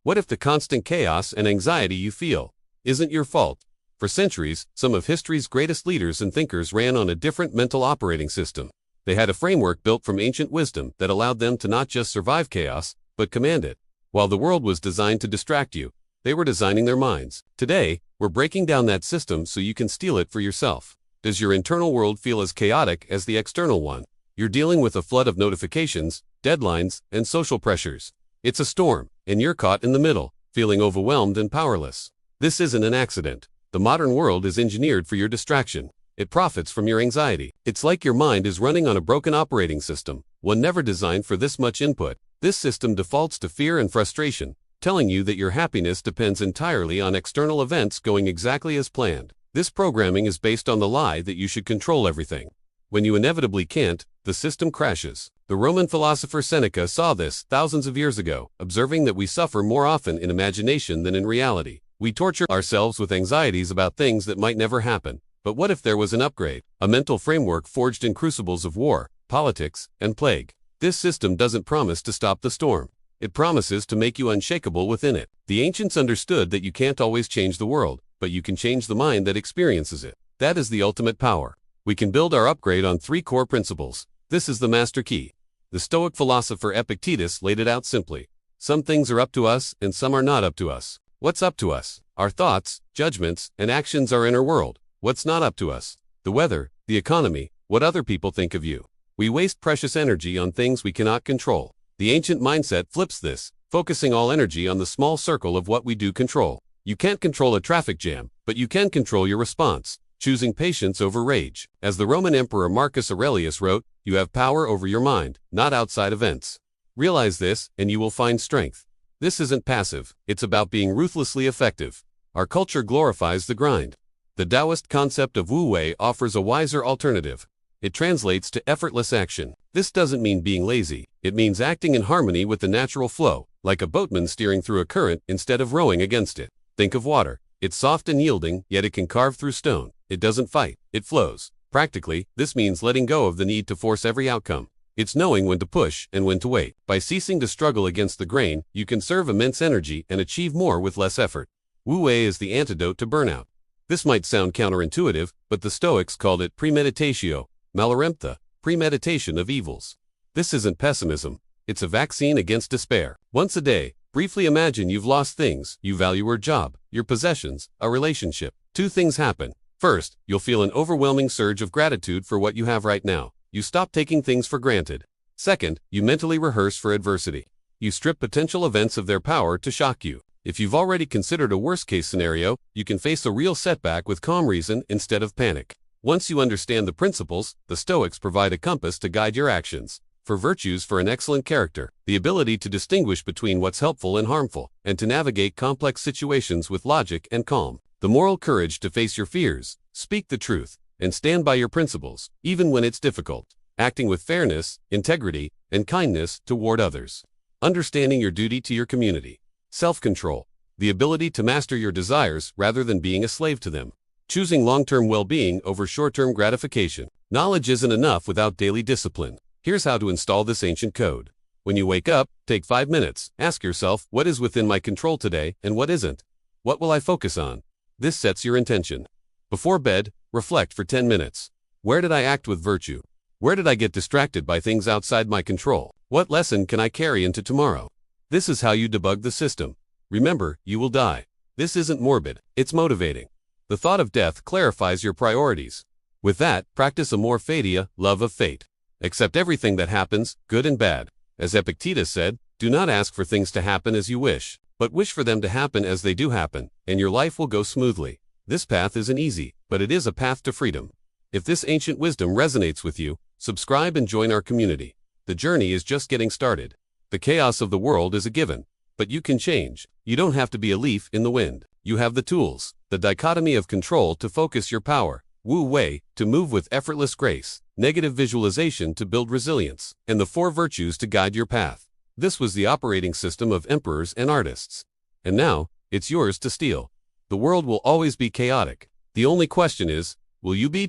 What if the constant chaos and anxiety you feel isn't your fault? For centuries, some of history's greatest leaders and thinkers ran on a different mental operating system. They had a framework built from ancient wisdom that allowed them to not just survive chaos, but command it. While the world was designed to distract you, they were designing their minds. Today, we're breaking down that system so you can steal it for yourself. Does your internal world feel as chaotic as the external one? You're dealing with a flood of notifications, deadlines, and social pressures. It's a storm, and you're caught in the middle, feeling overwhelmed and powerless. This isn't an accident. The modern world is engineered for your distraction. It profits from your anxiety. It's like your mind is running on a broken operating system, one never designed for this much input. This system defaults to fear and frustration, telling you that your happiness depends entirely on external events going exactly as planned. This programming is based on the lie that you should control everything. When you inevitably can't, the system crashes. The Roman philosopher Seneca saw this thousands of years ago, observing that we suffer more often in imagination than in reality. We torture ourselves with anxieties about things that might never happen. But what if there was an upgrade, a mental framework forged in crucibles of war, politics, and plague? This system doesn't promise to stop the storm. It promises to make you unshakable within it. The ancients understood that you can't always change the world, but you can change the mind that experiences it. That is the ultimate power. We can build our upgrade on 3 core principles. This is the master key. The Stoic philosopher Epictetus laid it out simply. Some things are up to us and some are not up to us. What's up to us? Our thoughts, judgments, and actions, our inner world. What's not up to us? The weather, the economy, what other people think of you. We waste precious energy on things we cannot control. The ancient mindset flips this, focusing all energy on the small circle of what we do control. You can't control a traffic jam, but you can control your response, choosing patience over rage. As the Roman Emperor Marcus Aurelius wrote, you have power over your mind, not outside events. Realize this, and you will find strength. This isn't passive, it's about being ruthlessly effective. Our culture glorifies the grind. The Taoist concept of Wu Wei offers a wiser alternative. It translates to effortless action. This doesn't mean being lazy. It means acting in harmony with the natural flow, like a boatman steering through a current instead of rowing against it. Think of water. It's soft and yielding, yet it can carve through stone. It doesn't fight, it flows. Practically, this means letting go of the need to force every outcome. It's knowing when to push and when to wait. By ceasing to struggle against the grain, you conserve immense energy and achieve more with less effort. Wu Wei is the antidote to burnout. This might sound counterintuitive, but the Stoics called it premeditatio, maloremptha, premeditation of evils. This isn't pessimism, it's a vaccine against despair. Once a day, briefly imagine you've lost things you value: your job, your possessions, a relationship. 2 things happen. First, you'll feel an overwhelming surge of gratitude for what you have right now. You stop taking things for granted. Second, you mentally rehearse for adversity. You strip potential events of their power to shock you. If you've already considered a worst-case scenario, you can face a real setback with calm reason instead of panic. Once you understand the principles, the Stoics provide a compass to guide your actions. For virtues for an excellent character, the ability to distinguish between what's helpful and harmful, and to navigate complex situations with logic and calm. The moral courage to face your fears, speak the truth, and stand by your principles, even when it's difficult. Acting with fairness, integrity, and kindness toward others. Understanding your duty to your community. Self-control, the ability to master your desires rather than being a slave to them. Choosing long-term well-being over short-term gratification. Knowledge isn't enough without daily discipline. Here's how to install this ancient code. When you wake up, take 5 minutes. Ask yourself, what is within my control today and what isn't? What will I focus on? This sets your intention. Before bed, reflect for 10 minutes. Where did I act with virtue? Where did I get distracted by things outside my control? What lesson can I carry into tomorrow? This is how you debug the system. Remember, you will die. This isn't morbid, it's motivating. The thought of death clarifies your priorities. With that, practice amor fatia, love of fate. Accept everything that happens, good and bad. As Epictetus said, do not ask for things to happen as you wish, but wish for them to happen as they do happen, and your life will go smoothly. This path isn't easy, but it is a path to freedom. If this ancient wisdom resonates with you, subscribe and join our community. The journey is just getting started. The chaos of the world is a given, but you can change. You don't have to be a leaf in the wind. You have the tools, the dichotomy of control to focus your power, Wu Wei to move with effortless grace, negative visualization to build resilience, and the 4 virtues to guide your path. This was the operating system of emperors and artists. And now, it's yours to steal. The world will always be chaotic. The only question is, will you be